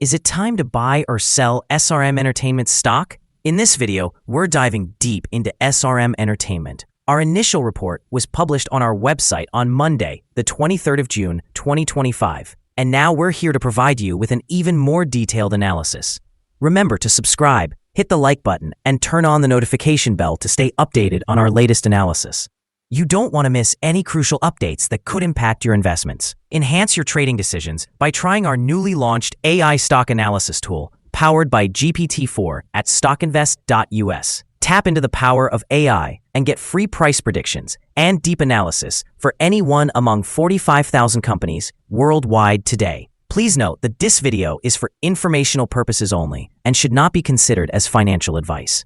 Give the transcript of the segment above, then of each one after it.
Is it time to buy or sell SRM Entertainment stock? In this video, we're diving deep into SRM Entertainment. Our initial report was published on our website on Monday, the 23rd of June, 2025. And now we're here to provide you with an even more detailed analysis. Remember to subscribe, hit the like button, and turn on the notification bell to stay updated on our latest analysis. You don't want to miss any crucial updates that could impact your investments. Enhance your trading decisions by trying our newly launched AI stock analysis tool, powered by GPT-4 at StockInvest.us. Tap into the power of AI and get free price predictions and deep analysis for any one among 45,000 companies worldwide today. Please note that this video is for informational purposes only and should not be considered as financial advice.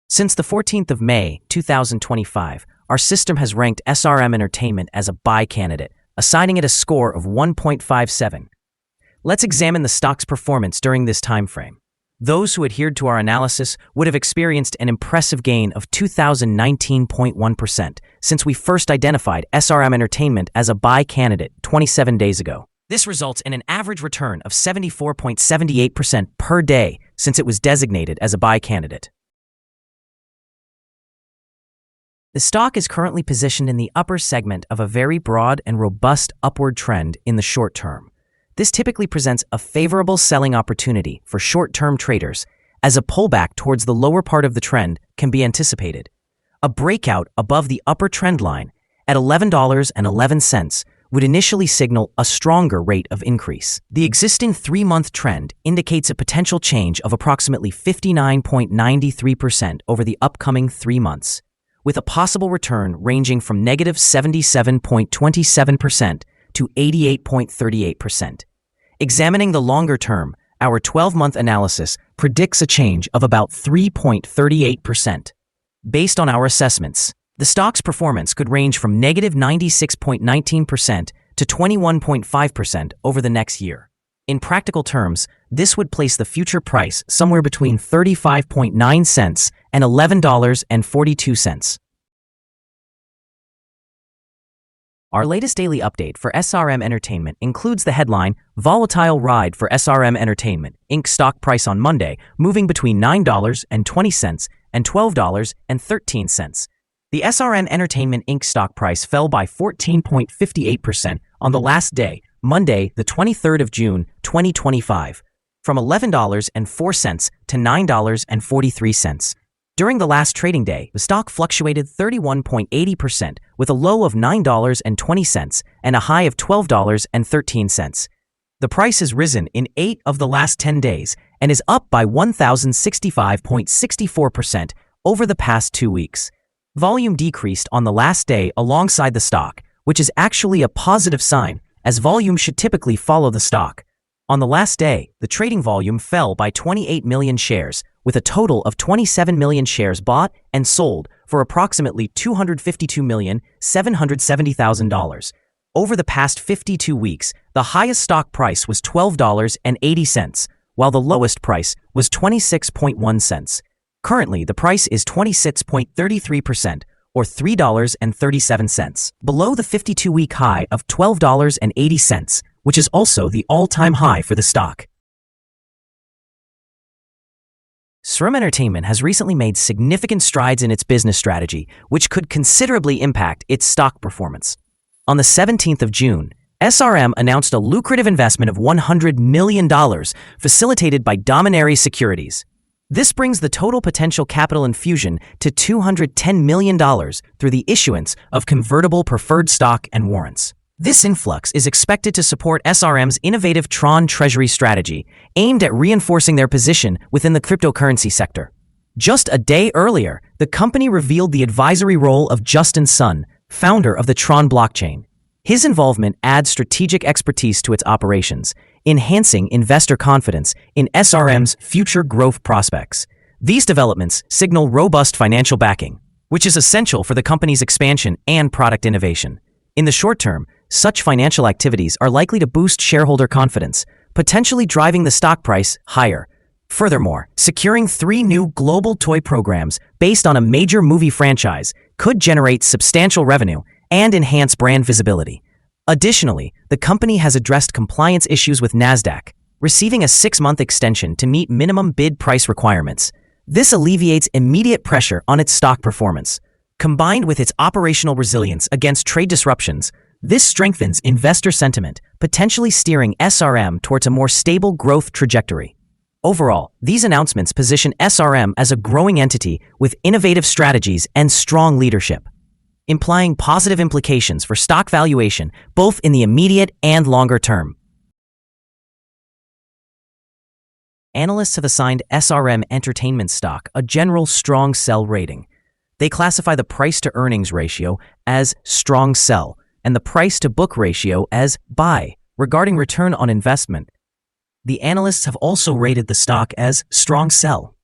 Since the 14th of May, 2025, our system has ranked SRM Entertainment as a buy candidate, assigning it a score of 1.57. Let's examine the stock's performance during this time frame. Those who adhered to our analysis would have experienced an impressive gain of 2019.1% since we first identified SRM Entertainment as a buy candidate 27 days ago. This results in an average return of 74.78% per day since it was designated as a buy candidate. The stock is currently positioned in the upper segment of a very broad and robust upward trend in the short term. This typically presents a favorable selling opportunity for short-term traders, as a pullback towards the lower part of the trend can be anticipated. A breakout above the upper trend line at $11.11 would initially signal a stronger rate of increase. The existing 3-month trend indicates a potential change of approximately 59.93% over the upcoming 3 months, with a possible return ranging from negative 77.27% to 88.38%. Examining the longer term, our 12-month analysis predicts a change of about 3.38%. Based on our assessments, the stock's performance could range from negative 96.19% to 21.5% over the next year. In practical terms, this would place the future price somewhere between 35.9 cents and $11.42. Our latest daily update for SRM Entertainment includes the headline, Volatile Ride for SRM Entertainment, Inc. stock price on Monday, moving between $9.20 and $12.13. The SRM Entertainment Inc. stock price fell by 14.58% on the last day, Monday, the 23rd of June, 2025, from $11.04 to $9.43. During the last trading day, the stock fluctuated 31.80% with a low of $9.20 and a high of $12.13. The price has risen in 8 of the last 10 days and is up by 1,065.64% over the past 2 weeks. Volume decreased on the last day alongside the stock, which is actually a positive sign, as volume should typically follow the stock. On the last day, the trading volume fell by 28 million shares, with a total of 27 million shares bought and sold for approximately $252,770,000. Over the past 52 weeks, the highest stock price was $12.80, while the lowest price was 26.1 cents. Currently, the price is 26.33%, or $3.37, below the 52-week high of $12.80, which is also the all-time high for the stock. SRM Entertainment has recently made significant strides in its business strategy, which could considerably impact its stock performance. On the 17th of June, SRM announced a lucrative investment of $100 million facilitated by Dominary Securities. This brings the total potential capital infusion to $210 million through the issuance of convertible preferred stock and warrants. This influx is expected to support SRM's innovative Tron Treasury strategy, aimed at reinforcing their position within the cryptocurrency sector. Just a day earlier, the company revealed the advisory role of Justin Sun, founder of the Tron blockchain. His involvement adds strategic expertise to its operations, enhancing investor confidence in SRM's future growth prospects. These developments signal robust financial backing, which is essential for the company's expansion and product innovation. In the short term, such financial activities are likely to boost shareholder confidence, potentially driving the stock price higher. Furthermore, securing 3 new global toy programs based on a major movie franchise could generate substantial revenue and enhance brand visibility. Additionally, the company has addressed compliance issues with Nasdaq, receiving a 6-month extension to meet minimum bid price requirements. This alleviates immediate pressure on its stock performance. Combined with its operational resilience against trade disruptions, this strengthens investor sentiment, potentially steering SRM towards a more stable growth trajectory. Overall, these announcements position SRM as a growing entity with innovative strategies and strong leadership, implying positive implications for stock valuation both in the immediate and longer term. Analysts have assigned SRM Entertainment stock a general strong sell rating. They classify the price-to-earnings ratio as strong sell and the price-to-book ratio as buy. Regarding return on investment, the analysts have also rated the stock as strong sell.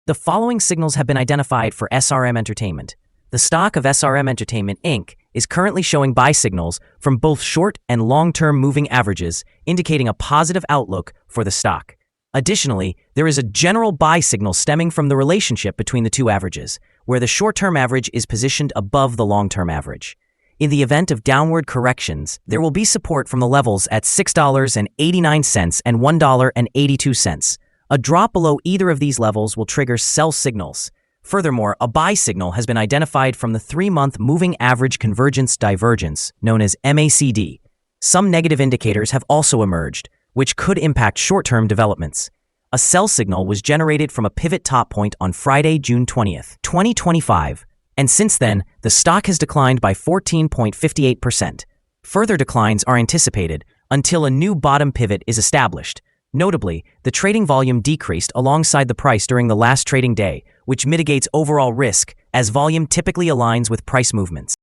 The following signals have been identified for SRM Entertainment. The stock of SRM Entertainment Inc. is currently showing buy signals from both short and long-term moving averages, indicating a positive outlook for the stock. Additionally, there is a general buy signal stemming from the relationship between the two averages, where the short-term average is positioned above the long-term average. In the event of downward corrections, there will be support from the levels at $6.89 and $1.82. A drop below either of these levels will trigger sell signals. Furthermore, a buy signal has been identified from the 3-month moving average convergence divergence, known as MACD. Some negative indicators have also emerged, which could impact short-term developments. A sell signal was generated from a pivot top point on Friday, June 20th, 2025, and since then, the stock has declined by 14.58%. Further declines are anticipated until a new bottom pivot is established. Notably, the trading volume decreased alongside the price during the last trading day, which mitigates overall risk, as volume typically aligns with price movements.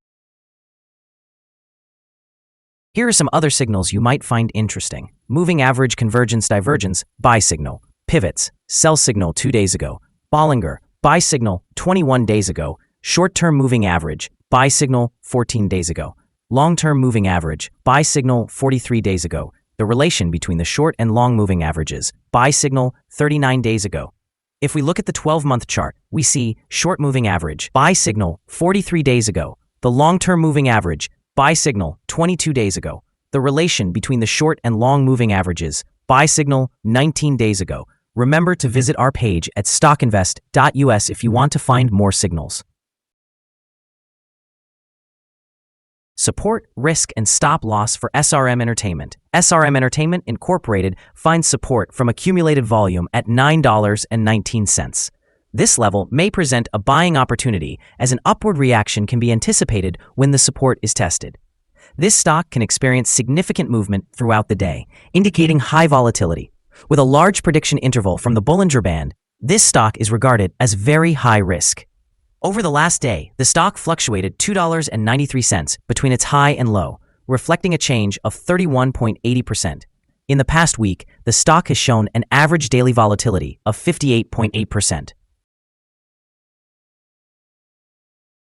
Here are some other signals you might find interesting. Moving average convergence divergence, buy signal. Pivots, sell signal 2 days ago. Bollinger, buy signal 21 days ago. Short-term moving average, buy signal 14 days ago. Long-term moving average, buy signal 43 days ago. The relation between the short and long moving averages, buy signal 39 days ago. If we look at the 12-month chart, we see short moving average, buy signal 43 days ago. The long-term moving average, buy signal 22 days ago. The relation between the short and long moving averages, buy signal 19 days ago. Remember to visit our page at StockInvest.us if you want to find more signals. Support, risk, and stop loss for SRM Entertainment. SRM Entertainment Incorporated finds support from accumulated volume at $9.19. This level may present a buying opportunity, as an upward reaction can be anticipated when the support is tested. This stock can experience significant movement throughout the day, indicating high volatility. With a large prediction interval from the Bollinger Band, this stock is regarded as very high risk. Over the last day, the stock fluctuated $2.93 between its high and low, reflecting a change of 31.80%. In the past week, the stock has shown an average daily volatility of 58.8%.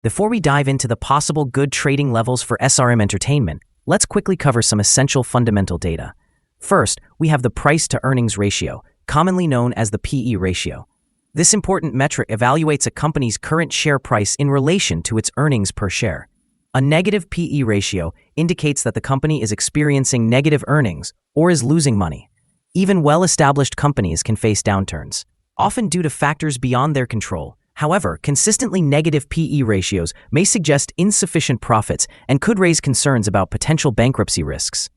Before we dive into the possible good trading levels for SRM Entertainment, let's quickly cover some essential fundamental data. First, we have the price-to-earnings ratio, commonly known as the PE ratio. This important metric evaluates a company's current share price in relation to its earnings per share. A negative PE ratio indicates that the company is experiencing negative earnings or is losing money. Even well-established companies can face downturns, often due to factors beyond their control. However, consistently negative PE ratios may suggest insufficient profits and could raise concerns about potential bankruptcy risks.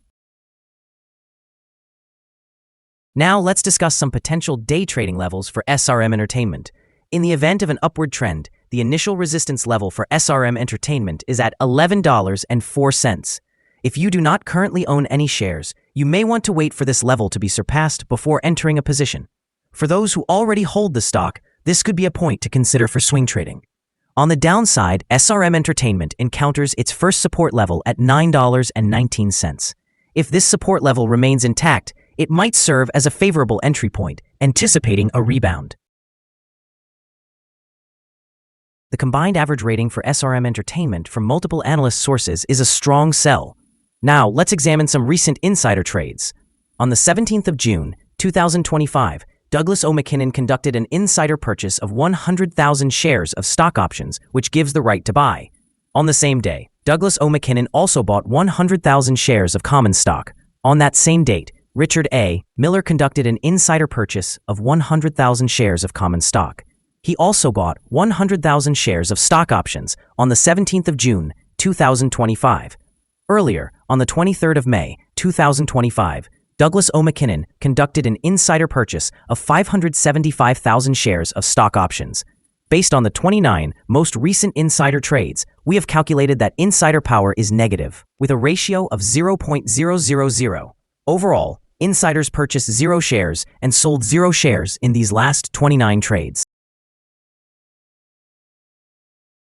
Now let's discuss some potential day trading levels for SRM Entertainment. In the event of an upward trend, the initial resistance level for SRM Entertainment is at $11.04. If you do not currently own any shares, you may want to wait for this level to be surpassed before entering a position. For those who already hold the stock, this could be a point to consider for swing trading. On the downside, SRM Entertainment encounters its first support level at $9.19. If this support level remains intact, it might serve as a favorable entry point, anticipating a rebound. The combined average rating for SRM Entertainment from multiple analyst sources is a strong sell. Now, let's examine some recent insider trades. On the 17th of June, 2025, Douglas O. McKinnon conducted an insider purchase of 100,000 shares of stock options, which gives the right to buy. On the same day, Douglas O. McKinnon also bought 100,000 shares of common stock. On that same date, Richard A. Miller conducted an insider purchase of 100,000 shares of common stock. He also bought 100,000 shares of stock options on the 17th of June, 2025. Earlier, on the 23rd of May, 2025, Douglas O. McKinnon conducted an insider purchase of 575,000 shares of stock options. Based on the 29 most recent insider trades, we have calculated that insider power is negative, with a ratio of 0.000. Overall, insiders purchased 0 shares and sold 0 shares in these last 29 trades.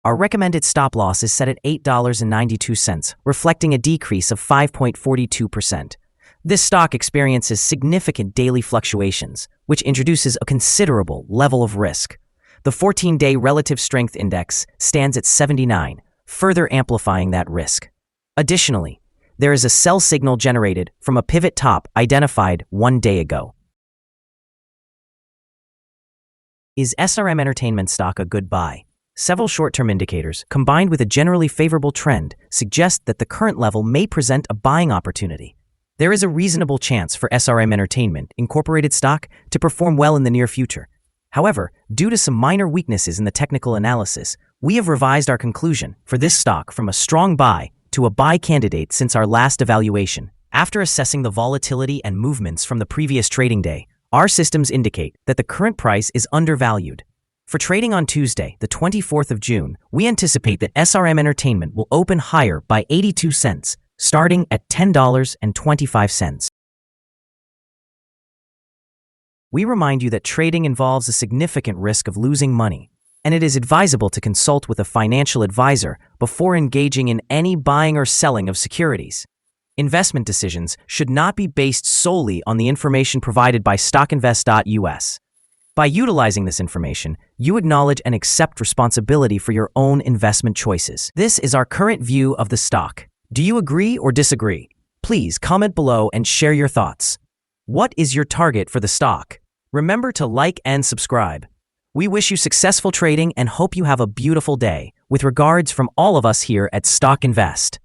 Our recommended stop loss is set at $8.92, reflecting a decrease of 5.42%. This stock experiences significant daily fluctuations, which introduces a considerable level of risk. The 14-day relative strength index stands at 79, further amplifying that risk. Additionally, there is a sell signal generated from a pivot top identified 1 day ago. Is SRM Entertainment stock a good buy? Several short-term indicators, combined with a generally favorable trend, suggest that the current level may present a buying opportunity. There is a reasonable chance for SRM Entertainment Incorporated stock to perform well in the near future. However, due to some minor weaknesses in the technical analysis, we have revised our conclusion for this stock from a strong buy to a buy candidate since our last evaluation. After assessing the volatility and movements from the previous trading day, our systems indicate that the current price is undervalued. For trading on Tuesday, the 24th of June, we anticipate that SRM Entertainment will open higher by 82 cents, starting at $10.25. We remind you that trading involves a significant risk of losing money, and it is advisable to consult with a financial advisor before engaging in any buying or selling of securities. Investment decisions should not be based solely on the information provided by StockInvest.us. By utilizing this information, you acknowledge and accept responsibility for your own investment choices. This is our current view of the stock. Do you agree or disagree? Please comment below and share your thoughts. What is your target for the stock? Remember to like and subscribe. We wish you successful trading and hope you have a beautiful day. With regards from all of us here at Stock Invest.